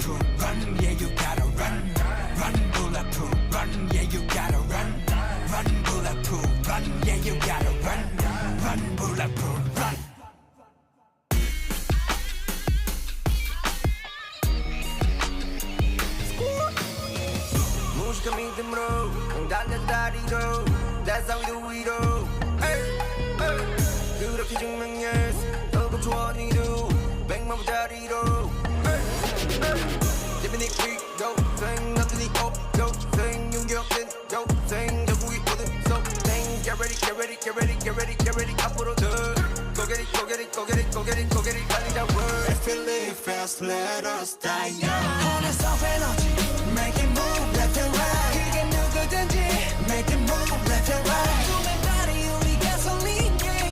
bulletproof run, yeah you gotta run. Run bulletproof run, yeah you gotta run. Run bulletproof run, yeah you gotta run. Run bulletproof run. música 믿음으로 달려 다리로 That's how we do it all. Hey, hey. 그렇게 증명했어 너도 좋아 니도 100만보다리로 Hey, hey. Living it quick 도생 너도 니 도생 용기 없는 도생 결국이 모든 소생 Get ready, get ready, get ready, get ready, get ready 앞으로 더 Go get it, go get it, go get it, go get it, go get it 달리자 word If you live fast, let us die young. Honest of energy, make it move left and right. 그게 누구든지 make it move left and right.